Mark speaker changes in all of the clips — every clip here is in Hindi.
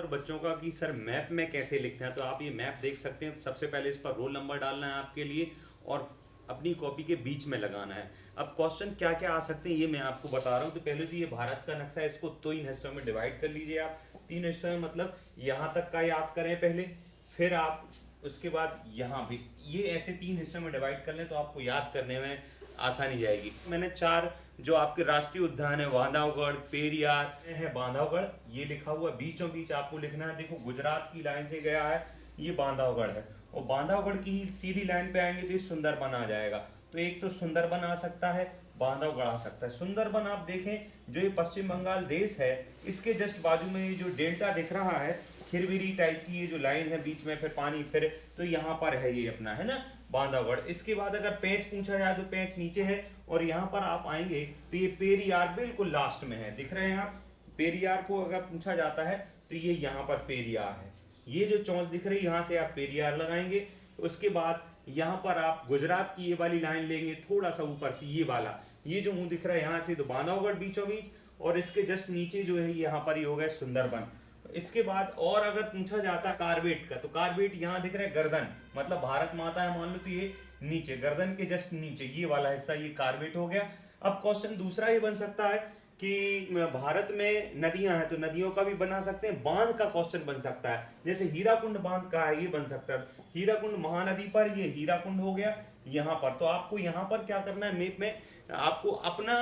Speaker 1: ज़्यादातर बच्चों का कि सर मैप में कैसे लिखना है, तो आप ये मैप देख सकते हैं। सबसे पहले इस पर रोल नंबर डालना है आपके लिए और अपनी कॉपी के बीच में लगाना है। अब क्वेश्चन क्या क्या आ सकते हैं ये मैं आपको बता रहा हूँ। तो पहले तो ये भारत का नक्शा है, इसको 3 हिस्सों में डिवाइड कर लीजिए आप। 3 हिस्सों में मतलब यहाँ तक का याद करें पहले, फिर आप उसके बाद यहाँ भी ये ऐसे 3 हिस्सों में डिवाइड कर लें तो आपको याद करने में आसानी जाएगी। मैंने 4 जो आपके राष्ट्रीय उद्यान है, बांधवगढ़, पेरियार है, बांधवगढ़ ये लिखा हुआ बीचों बीच आपको लिखना है। देखो गुजरात की लाइन से गया है, ये बांधवगढ़ है और बांधवगढ़ की ही सीधी लाइन पे आएंगे तो ये सुंदरबन आ जाएगा। तो एक तो सुंदरबन आ सकता है, बांधवगढ़ आ सकता है। सुंदरबन आप देखें जो ये पश्चिम बंगाल देश है, इसके जस्ट बाजू में ये जो डेल्टा दिख रहा है, खिरविरी टाइप की ये जो लाइन है बीच में, फिर पानी, फिर तो यहाँ पर है ये अपना, है ना, बांधवगढ़। इसके बाद अगर पेंच पूछा जाए तो पेंच नीचे है और यहाँ पर आप आएंगे तो ये पेरियार बिल्कुल लास्ट में है, दिख रहे हैं आप। पेरियार को अगर पूछा जाता है तो ये यहाँ पर पेरियार है। ये जो चौंच दिख रही है यहाँ से आप पेरियार लगाएंगे। उसके बाद यहाँ पर आप गुजरात की ये वाली लाइन लेंगे, थोड़ा सा ऊपर से ये वाला, ये जो मुंह दिख रहा है यहाँ से तो बांधवगढ़ बीचों बीच, और इसके जस्ट नीचे जो है यहाँ पर ये हो गया सुंदरबन। इसके बाद और अगर पूछा जाता है कार्बेट का, तो कार्बेट यहाँ दिख रहा है गर्दन, मतलब भारत माता है मान लो, तो ये नीचे गर्दन के जस्ट नीचे ये वाला हिस्सा ये कार्बेट हो गया। अब क्वेश्चन दूसरा ये बन सकता है कि भारत में नदियां हैं तो नदियों का भी बना सकते हैं, बांध का क्वेश्चन बन सकता है। जैसे हीराकुंड बांध का है, ये बन सकता है। हीराकुंड महानदी पर ये हीराकुंड हो गया यहाँ पर। तो आपको यहाँ पर क्या करना है, मैप में आपको अपना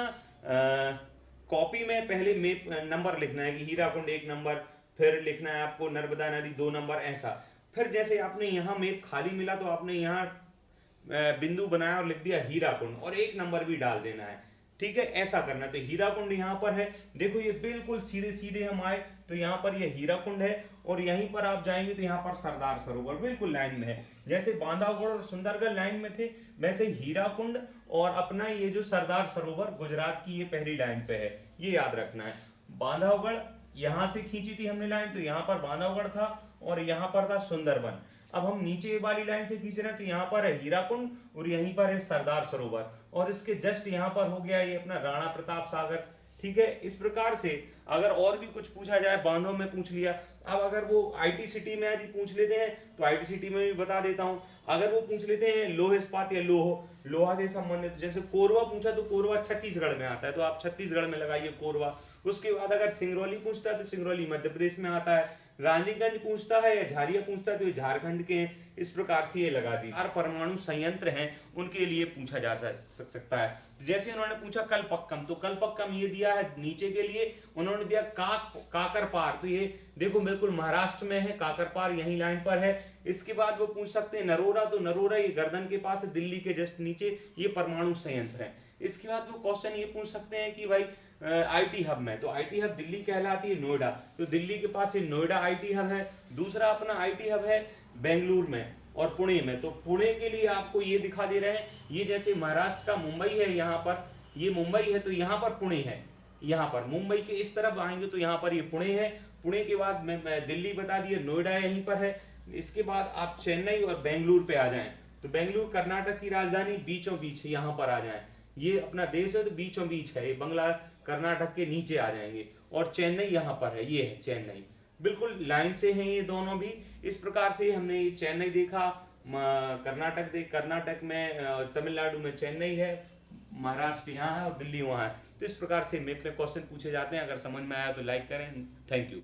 Speaker 1: कॉपी में पहले मैप नंबर लिखना है कि हीराकुंड 1 नंबर, फिर लिखना है आपको नर्मदा नदी 2 नंबर, ऐसा। फिर जैसे आपने यहाँ मैप खाली मिला तो आपने यहाँ बिंदु बनाया और लिख दिया हीराकुंड और 1 नंबर भी डाल देना है, ठीक है, ऐसा करना। तो हीराकुंड यहाँ पर है, देखो ये बिल्कुल सीधे सीधे हम आए तो यहाँ पर ये हीराकुंड है और यहीं पर आप जाएंगे तो यहाँ पर सरदार सरोवर बिल्कुल लाइन में है। जैसे बांधवगढ़ और सुंदरगढ़ लाइन में थे, वैसे हीराकुंड और अपना ये जो सरदार सरोवर गुजरात की ये पहली लाइन पे है, ये याद रखना है। बांधवगढ़ यहाँ से खींची थी हमने लाइन तो यहाँ पर बांधवगढ़ था और यहाँ पर था सुंदरबन। अब हम नीचे वाली लाइन से खींच रहे हैं तो यहाँ पर है हीराकुंड और यहीं पर है सरदार सरोवर और इसके जस्ट यहाँ पर हो गया ये अपना राणा प्रताप सागर, ठीक है। इस प्रकार से अगर और भी कुछ पूछा जाए, बांधों में पूछ लिया। अब अगर वो आईटी सिटी में यदि पूछ लेते हैं तो आईटी सिटी में भी बता देता हूँ। अगर वो पूछ लेते हैं लोह इस्पात या लोहा से संबंधित, जैसे कोरबा पूछा तो कोरबा छत्तीसगढ़ में आता है तो आप छत्तीसगढ़ में लगाइए कोरबा। उसके बाद अगर सिंगरौली पूछता है तो सिंगरौली मध्य प्रदेश में आता है। रानीगंज पूछता है या झारिया पूछता है तो ये झारखंड के हैं। इस प्रकार से ये लगा दी। 4 परमाणु संयंत्र हैं उनके लिए पूछा जा सकता है। जैसे उन्होंने पूछा कलपक्कम, तो कलपक्कम ये दिया है नीचे के लिए, उन्होंने दिया काकरपार, तो ये देखो बिल्कुल महाराष्ट्र में है, काकरपार यही लाइन पर है। इसके बाद वो पूछ सकते हैं नरोरा, तो नरोरा ये गर्दन के पास है, दिल्ली के जस्ट नीचे ये परमाणु संयंत्र है। इसके बाद वो क्वेश्चन ये पूछ सकते हैं कि भाई आईटी हब में, तो आईटी हब दिल्ली कहलाती है नोएडा, तो दिल्ली के पास ये नोएडा आईटी हब है। दूसरा अपना आईटी हब है बेंगलुरु में और पुणे में, तो पुणे के लिए आपको ये दिखा दे रहे हैं, ये जैसे महाराष्ट्र का मुंबई है, यहाँ पर ये मुंबई है तो यहाँ पर पुणे है। यहाँ पर मुंबई के इस तरफ आएंगे तो यहाँ पर ये पुणे है। पुणे के बाद मैं दिल्ली बता दिया, नोएडा यहीं पर है। इसके बाद आप चेन्नई और बेंगलुरु पे आ जाएं, तो बेंगलुरु कर्नाटक की राजधानी, बीचों बीच यहाँ पर आ जाएं। ये अपना देश है तो बीचों बीच है, ये बंगला कर्नाटक के नीचे आ जाएंगे। और चेन्नई यहाँ पर है, ये है चेन्नई, बिल्कुल लाइन से हैं ये दोनों भी। इस प्रकार से हमने ये चेन्नई देखा, कर्नाटक में, तमिलनाडु में चेन्नई है, महाराष्ट्र यहाँ है और दिल्ली वहाँ है। तो इस प्रकार से मैप में क्वेश्चन पूछे जाते हैं। अगर समझ में आया तो लाइक करें। Thank you.